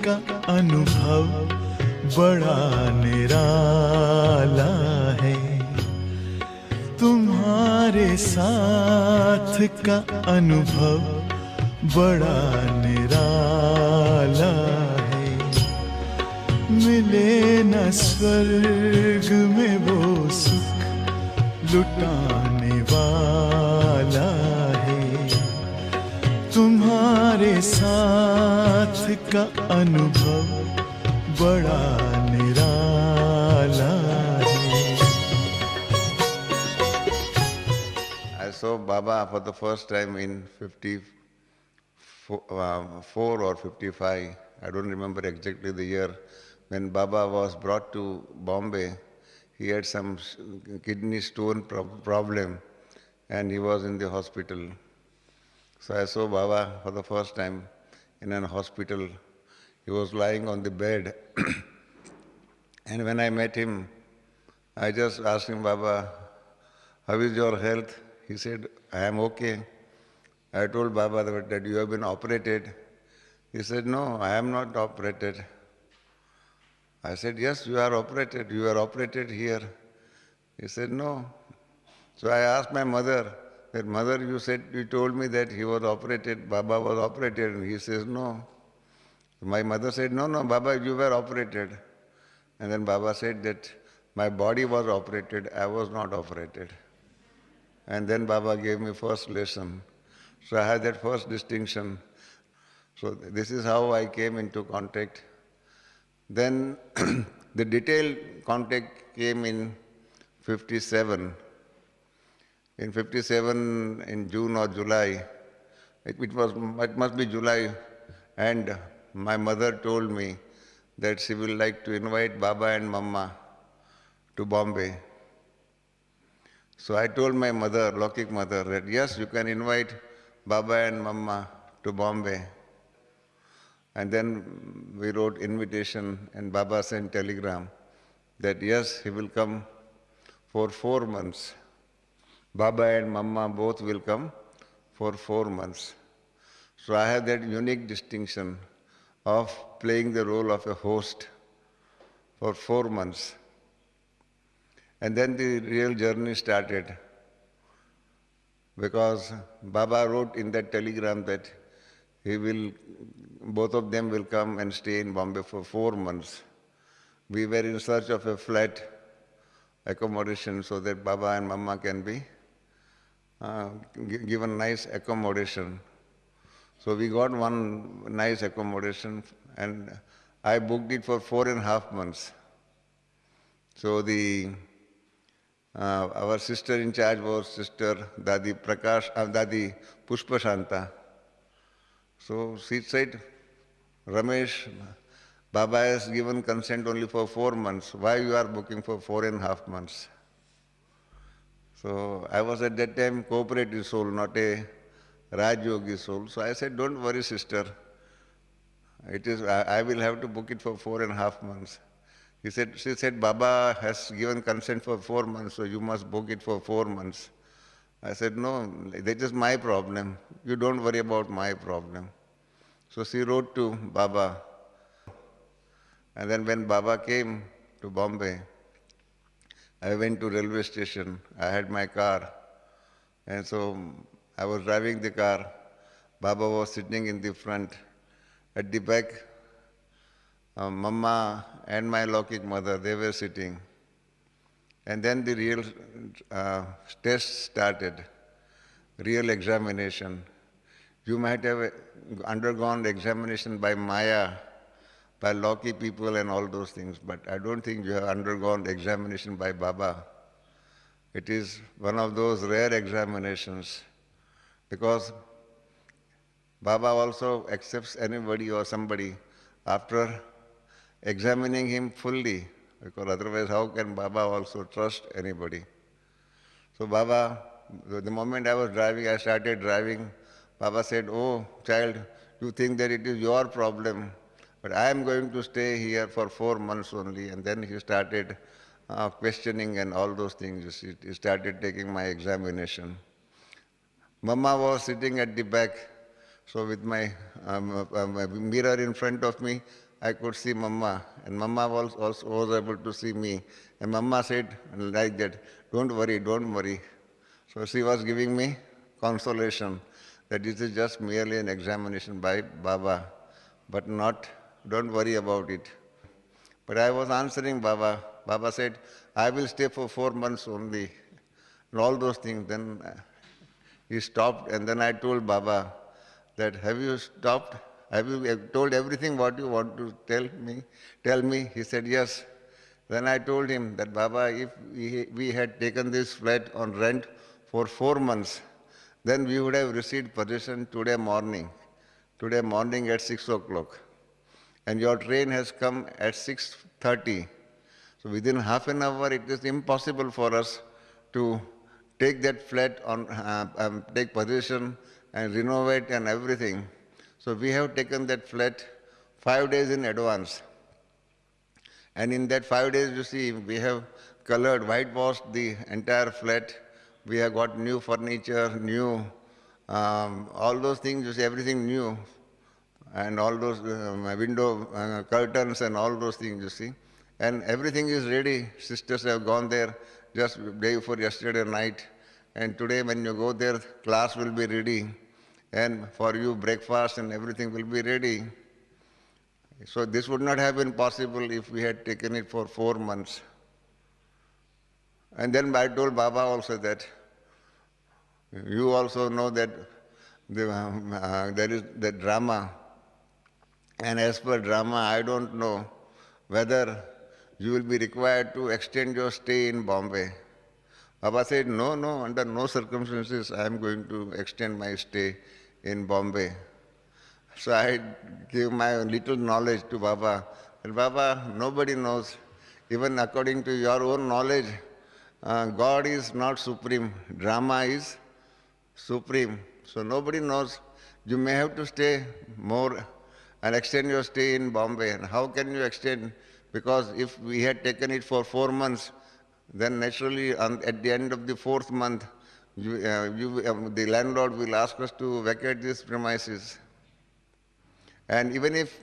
का अनुभव बड़ा निराला है। तुम्हारे साथ का अनुभव बड़ा निराला है। मिले न स्वर्ग में वो सुख लुटाने वाला है। तुम्हारे साथ का अनुभव बड़ा निराला है। I saw Baba for the first time in 54 or 55. I don't remember exactly the year. When Baba was brought to Bombay, he had some kidney stone problem and he was in the hospital. So I saw Baba for the first time in an hospital. He was lying on the bed. And when I met him, I just asked him, Baba, how is your health? He said, I am okay. I told Baba that you have been operated. He said, no, I am not operated. I said, yes, you are operated. You are operated here. He said, no. So I asked my mother, that mother, you told me that he was operated, Baba was operated. And he says, no. My mother said, no, no, Baba, you were operated. And then Baba said that my body was operated, I was not operated. And then Baba gave me first lesson. So I had that first distinction. So this is how I came into contact. Then the detailed contact came in 57. In 57, in June or July, it must be July, and my mother told me that she will like to invite Baba and Mama to Bombay. So I told my mother, Lokik mother, that yes, you can invite Baba and Mama to Bombay. And then we wrote invitation and Baba sent telegram that yes, he will come for 4 months. Baba and Mama both will come for 4 months. So I have that unique distinction of playing the role of a host for 4 months. And then the real journey started, because Baba wrote in that telegram that both of them will come and stay in Bombay for 4 months. We were in search of a flat accommodation so that Baba and Mama can be given nice accommodation. So we got one nice accommodation and I booked it for 4.5 months. So our sister in charge was Sister Dadi Dadi Pushpa Shanta. So she said, Ramesh, Baba has given consent only for 4 months. Why you are booking for 4.5 months? So I was at that time cooperative soul, not a Raj Yogi soul. So I said, don't worry, sister. I will have to book it for 4.5 months. She said, Baba has given consent for 4 months, so you must book it for 4 months. I said, no, that is my problem. You don't worry about my problem. So she wrote to Baba. And then when Baba came to Bombay, I went to railway station. I had my car. And so I was driving the car. Baba was sitting in the front. At the back, Mama and my Lokik mother, they were sitting. And then the real test started, real examination. You might have undergone examination by Maya, by Loki people and all those things, but I don't think you have undergone examination by Baba. It is one of those rare examinations because Baba also accepts anybody or somebody after examining him fully, because otherwise how can Baba also trust anybody? So Baba, the moment I was driving, I started driving, Baba said, oh child, you think that it is your problem, but I am going to stay here for 4 months only. And then he started questioning and all those things. He started taking my examination. Mama was sitting at the back, so with my mirror in front of me, I could see Mama, and Mama was also was able to see me. And Mama said like that, don't worry, don't worry. So she was giving me consolation that this is just merely an examination by Baba, but not, don't worry about it. But I was answering Baba. Baba said, I will stay for 4 months only. And all those things. Then he stopped, and then I told Baba that, have you stopped? Have you told everything what you want to tell me? Tell me. He said, yes. Then I told him that, Baba, if we had taken this flat on rent for 4 months, then we would have received possession today morning at 6 o'clock. And your train has come at 6:30. So within half an hour, it is impossible for us to take that flat on, take possession and renovate and everything. So we have taken that flat 5 days in advance. And in that 5 days, you see, we have colored, whitewashed the entire flat. We have got new furniture, new, all those things, you see, everything new. And all those window curtains and all those things, you see. And everything is ready. Sisters have gone there just day before yesterday night. And today when you go there, class will be ready. And for you, breakfast and everything will be ready. So this would not have been possible if we had taken it for 4 months. And then I told Baba also that, you also know that there is the drama. And as per drama, I don't know whether you will be required to extend your stay in Bombay. Baba said, no, no, under no circumstances I am going to extend my stay in Bombay. So I gave my little knowledge to Baba. And Baba, nobody knows. Even according to your own knowledge, God is not supreme. Drama is supreme. So nobody knows. You may have to stay more and extend your stay in Bombay. And how can you extend? Because if we had taken it for 4 months, then naturally at the end of the fourth month, the landlord will ask us to vacate these premises. And even if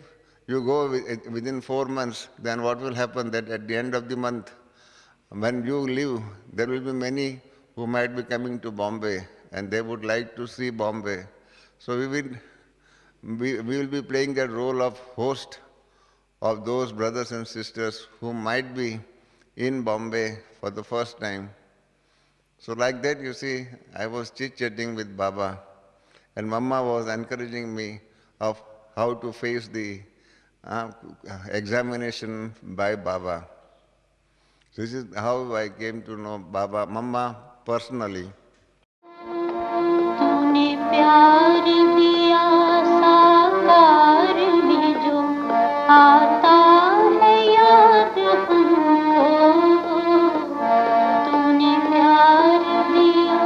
you go within 4 months, then what will happen that at the end of the month, when you leave, there will be many who might be coming to Bombay and they would like to see Bombay. So we will be playing that role of host of those brothers and sisters who might be in Bombay for the first time. So like that, you see, I was chit-chatting with Baba, and Mama was encouraging me of how to face the examination by Baba. This is how I came to know Baba, Mama personally. तूने प्यार दिया साकार में जो आता है याद हमको, तूने प्यार दिया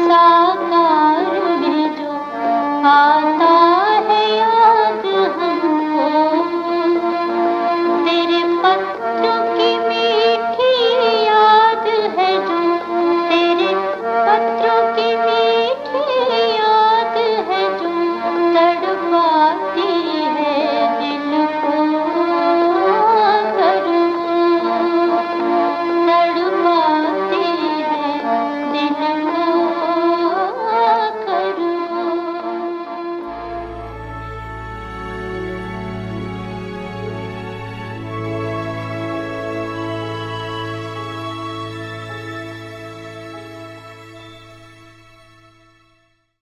साकार में जो आता है याद हमको, तेरे पत्थर